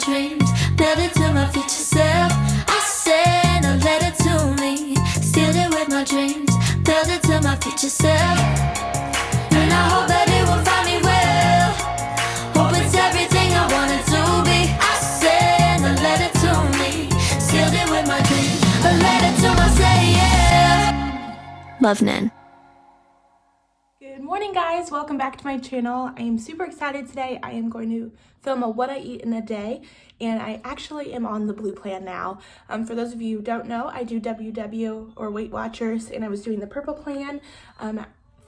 dreams, build it to my future self. I send a letter to me, seal it with my dreams, build it to my future self. And I hope that it will find me well. Hope it's everything I want it to be. I send a letter to me, sealed it with my dreams, a letter to myself, yeah. Love, Nan. Good morning, guys. Welcome back to my channel. I am super excited today. I am going to film a what I eat in a day, and I actually am on the Blue plan now. For those of you who don't know, I do WW or Weight Watchers, and I was doing the purple plan.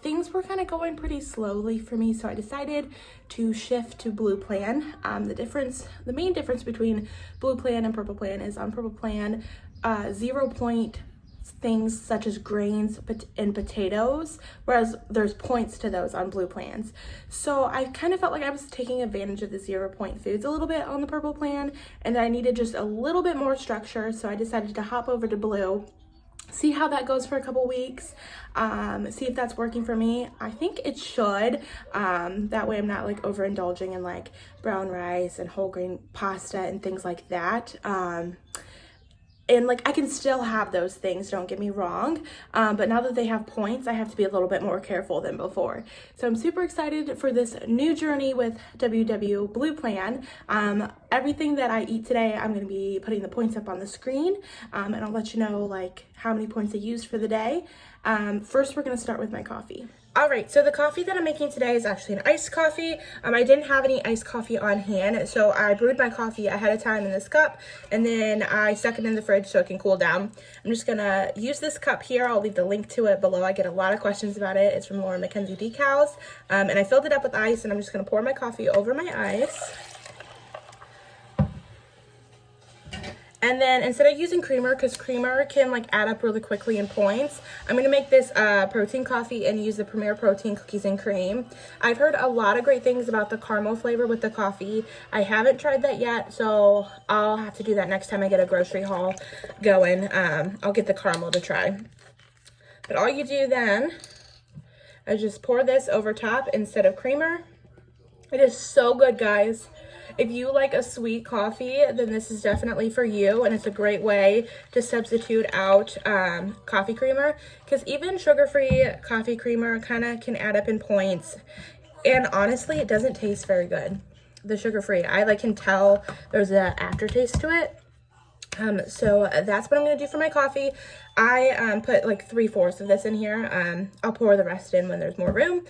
Things were kind of going pretty slowly for me, so I decided to shift to Blue plan. The main difference between Blue plan and purple plan is on purple plan, 0 point things such as grains and potatoes, whereas there's points to those on Blue plans. So I kind of felt like I was taking advantage of the 0 point foods a little bit on the purple plan, and I needed just a little bit more structure, so I decided to hop over to Blue, see how that goes for a couple weeks, see if that's working for me. I think it should. That way I'm not like overindulging in like brown rice and whole grain pasta and things like that. And like I can still have those things, don't get me wrong, but now that they have points, I have to be a little bit more careful than before. So I'm super excited for this new journey with WW Blue plan. Everything that I eat today, I'm going to be putting the points up on the screen, and I'll let you know like how many points I used for the day. First, we're going to start with my coffee. All right, so the coffee that I'm making today is actually an iced coffee. I didn't have any iced coffee on hand, so I brewed my coffee ahead of time in this cup, and then I stuck it in the fridge so it can cool down. I'm just gonna use this cup here. I'll leave the link to it below. I get a lot of questions about it. It's from Laura Mackenzie Decals, and I filled it up with ice, and I'm just gonna pour my coffee over my ice. And then instead of using creamer, because creamer can like add up really quickly in points, I'm going to make this protein coffee and use the Premier Protein cookies and cream. I've heard a lot of great things about the caramel flavor with the coffee. I haven't tried that yet, so I'll have to do that next time I get a grocery haul going. I'll get the caramel to try. But all you do then is just pour this over top instead of creamer. It is so good, guys. If you like a sweet coffee, then this is definitely for you, and it's a great way to substitute out coffee creamer, because even sugar-free coffee creamer kind of can add up in points, and honestly, it doesn't taste very good. The sugar-free, I can tell there's an aftertaste to it. So that's what I'm going to do for my coffee. I put like 3/4 of this in here. I'll pour the rest in when there's more room.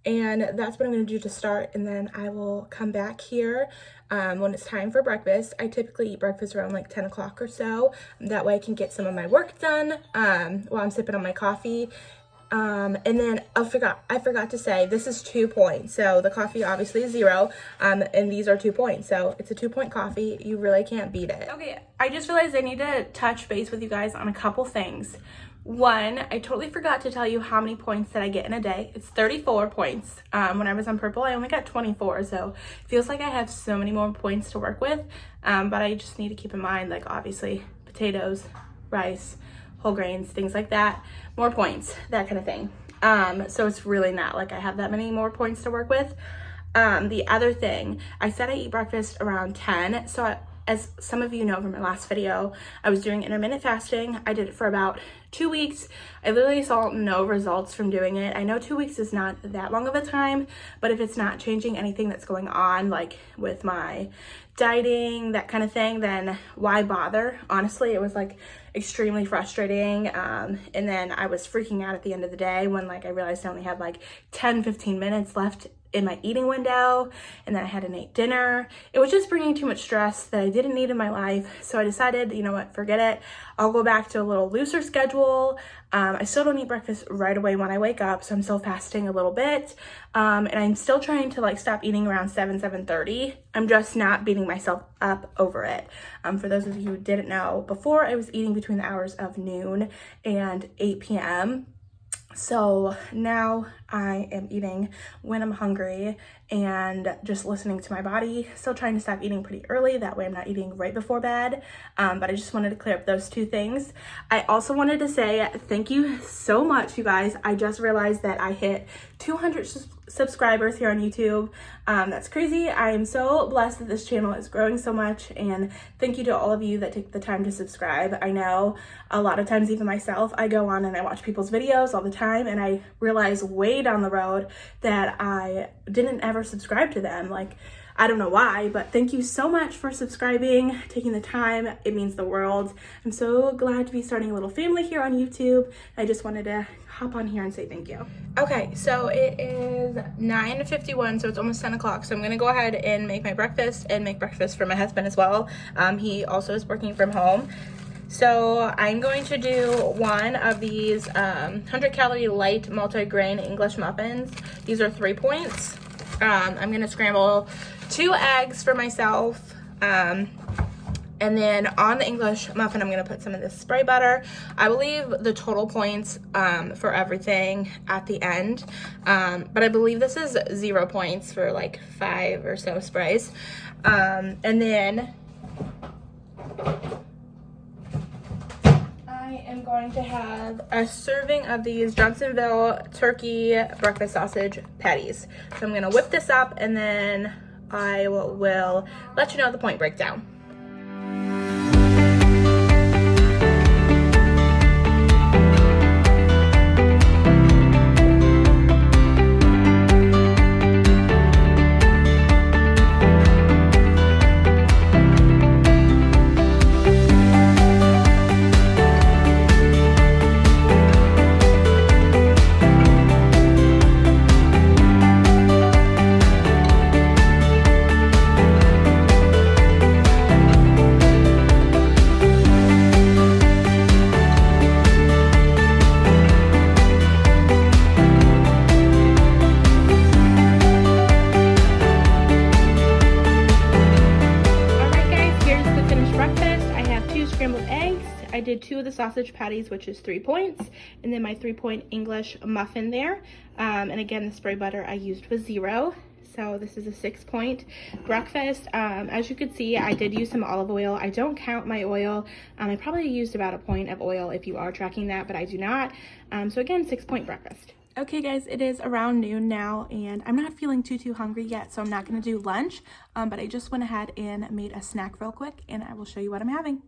And that's what I'm going to do to start, and then I will come back here when it's time for breakfast. I typically eat breakfast around like 10 o'clock or so. That way I can get some of my work done while I'm sipping on my coffee. And then I forgot to say, this is 2 points. So the coffee obviously is 0, and these are 2 points. So it's a 2-point coffee. You really can't beat it. Okay, I just realized I need to touch base with you guys on a couple things. One, I totally forgot to tell you how many points that I get in a day. It's 34 points. When I was on purple, I only got 24, so it feels like I have so many more points to work with, but I just need to keep in mind, like, obviously, potatoes, rice, whole grains, things like that, more points, that kind of thing. So it's really not like I have that many more points to work with. The other thing, I said I eat breakfast around 10, so as some of you know from my last video, I was doing intermittent fasting. I did it for about 2 weeks. I literally saw no results from doing it. I know 2 weeks is not that long of a time, but if it's not changing anything that's going on, like with my dieting, that kind of thing, then why bother? Honestly, it was like extremely frustrating. And then I was freaking out at the end of the day when like I realized I only had like 10-15 minutes left in my eating window, and then I hadn't ate dinner. It was just bringing too much stress that I didn't need in my life. So I decided, you know what, forget it. I'll go back to a little looser schedule. I still don't eat breakfast right away when I wake up, so I'm still fasting a little bit. And I'm still trying to like stop eating around 7:30. I'm just not beating myself up over it. For those of you who didn't know, before I was eating between the hours of noon and 8 p.m. So now I am eating when I'm hungry and just listening to my body. Still trying to stop eating pretty early. That way I'm not eating right before bed. But I just wanted to clear up those two things. I also wanted to say thank you so much, you guys. I just realized that I hit 200 subscribers here on YouTube. That's crazy. I am so blessed that this channel is growing so much, and thank you to all of you that take the time to subscribe. I know a lot of times, even myself, I go on and I watch people's videos all the time, and I realize way down the road that I didn't ever subscribe to them. Like, I don't know why, but thank you so much for subscribing, taking the time. It means the world. I'm so glad to be starting a little family here on YouTube. I just wanted to hop on here and say thank you. Okay, so it is 9:51, so it's almost 10 o'clock. So I'm gonna go ahead and make my breakfast and make breakfast for my husband as well. He also is working from home. So I'm going to do one of these 100-calorie light multi-grain English muffins. These are 3 points. I'm gonna scramble 2 eggs for myself. And then on the English muffin, I'm gonna put some of this spray butter. I will leave the total points for everything at the end. But I believe this is 0 points for like 5 or so sprays. And then I am going to have a serving of these Johnsonville turkey breakfast sausage patties. So I'm gonna whip this up, and then I will let you know the point breakdown. I did 2 of the sausage patties, which is 3 points, and then my 3-point English muffin there. And again, the spray butter I used was 0. So this is a 6-point breakfast. As you can see, I did use some olive oil. I don't count my oil. I probably used about 1 point of oil if you are tracking that, but I do not. So again, 6-point breakfast. Okay guys, it is around noon now, and I'm not feeling too hungry yet, so I'm not gonna do lunch, but I just went ahead and made a snack real quick, and I will show you what I'm having.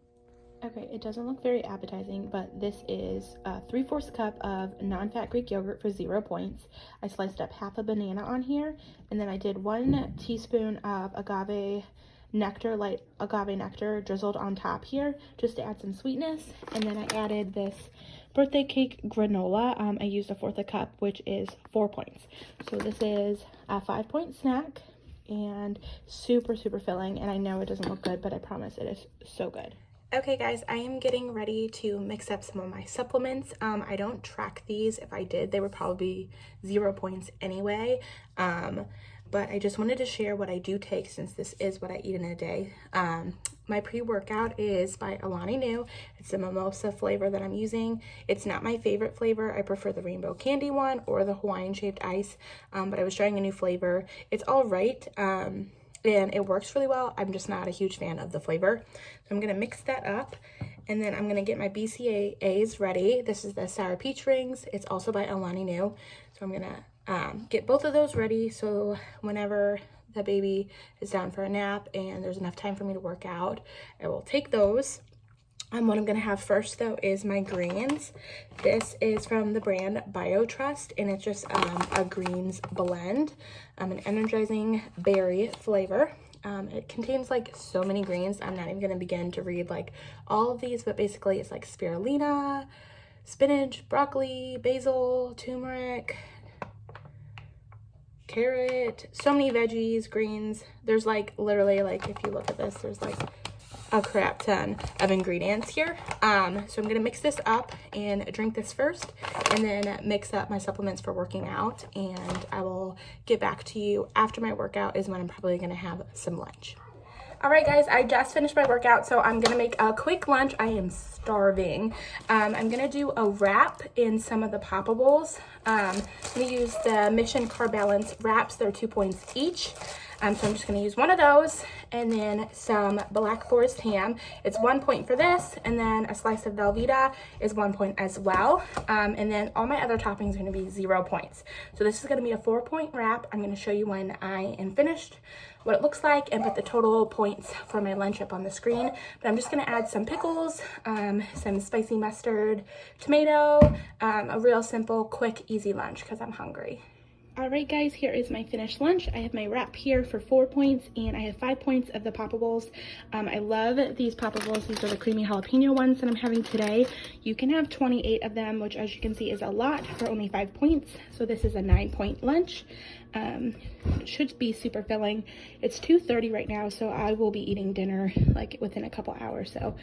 Okay, it doesn't look very appetizing, but this is a 3/4 cup of non-fat Greek yogurt for 0 points. I sliced up half a banana on here, and then I did 1 teaspoon of agave nectar, light agave nectar, drizzled on top here, just to add some sweetness. And then I added this birthday cake granola. I used 1/4 cup, which is 4 points. So this is a 5-point snack, and super filling. And I know it doesn't look good, but I promise it is so good. Okay guys, I am getting ready to mix up some of my supplements. I don't track these. If I did, they would probably be 0 points anyway. But I just wanted to share what I do take, since this is what I eat in a day. My pre-workout is by Alani Nu. It's the mimosa flavor that I'm using. It's not my favorite flavor. I prefer the rainbow candy one or the Hawaiian shaped ice, but I was trying a new flavor. It's all right. And it works really well. I'm just not a huge fan of the flavor. So I'm gonna mix that up, and then I'm gonna get my BCAAs ready. This is the Sour Peach Rings. It's also by Alani Nu. So I'm gonna get both of those ready, so whenever the baby is down for a nap and there's enough time for me to work out, I will take those. What I'm gonna have first though is my greens. This is from the brand BioTrust, and it's just a greens blend, an energizing berry flavor. It contains like so many greens. I'm not even gonna begin to read like all of these, but basically it's like spirulina, spinach, broccoli, basil, turmeric, carrot, so many veggies, greens. There's like literally, like if you look at this, there's like a crap ton of ingredients here. So I'm gonna mix this up and drink this first, and then mix up my supplements for working out, and I will get back to you after my workout is when I'm probably gonna have some lunch. All right, guys, I just finished my workout, so I'm gonna make a quick lunch. I am starving. I'm gonna do a wrap in some of the poppables. I'm gonna use the Mission Carb Balance wraps. They're 2 points each. So I'm just gonna use one of those, and then some Black Forest ham. It's 1 point for this, and then a slice of Velveeta is 1 point as well. And then all my other toppings are gonna be 0 points. So this is gonna be a 4-point wrap. I'm gonna show you when I am finished, what it looks like, and put the total points for my lunch up on the screen. But I'm just gonna add some pickles, some spicy mustard, tomato, a real simple, quick, easy lunch because I'm hungry. All right, guys, here is my finished lunch. I have my wrap here for 4 points, and I have 5 points of the poppables. I love these poppables. These are the creamy jalapeno ones that I'm having today. You can have 28 of them, which, as you can see, is a lot for only 5 points. So this is a 9-point lunch. It should be super filling. It's 2:30 right now, so I will be eating dinner like within a couple hours. So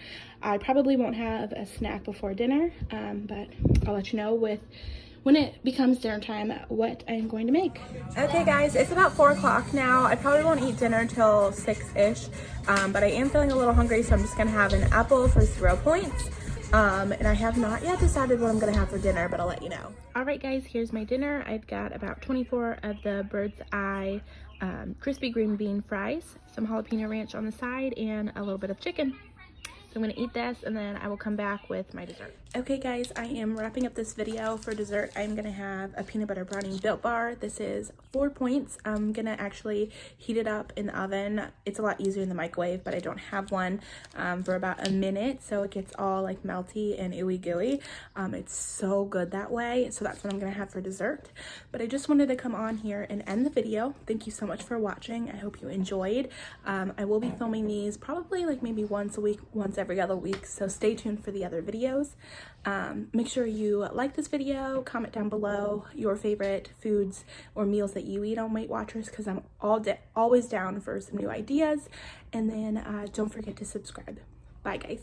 I probably won't have a snack before dinner, but I'll let you know when it becomes dinner time what I'm going to make. Okay, guys, it's about 4 o'clock now. I probably won't eat dinner till 6-ish, but I am feeling a little hungry, so I'm just gonna have an apple for 0 points. And I have not yet decided what I'm gonna have for dinner, but I'll let you know. All right, guys, here's my dinner. I've got about 24 of the Bird's Eye crispy green bean fries, some jalapeno ranch on the side, and a little bit of chicken. So I'm gonna eat this, and then I will come back with my dessert. Okay, guys, I am wrapping up this video. For dessert, I'm gonna have a peanut butter brownie Built Bar. This is 4 points. I'm gonna actually heat it up in the oven. It's a lot easier in the microwave, but I don't have one for about a minute, so it gets all like melty and ooey gooey. It's so good that way, so that's what I'm gonna have for dessert. But I just wanted to come on here and end the video. Thank you so much for watching. I hope you enjoyed. I will be filming these probably like maybe once a week, once every other week, so stay tuned for the other videos. Make sure you like this video, comment down below your favorite foods or meals that you eat on Weight Watchers, because I'm always down for some new ideas. And then don't forget to subscribe. Bye, guys.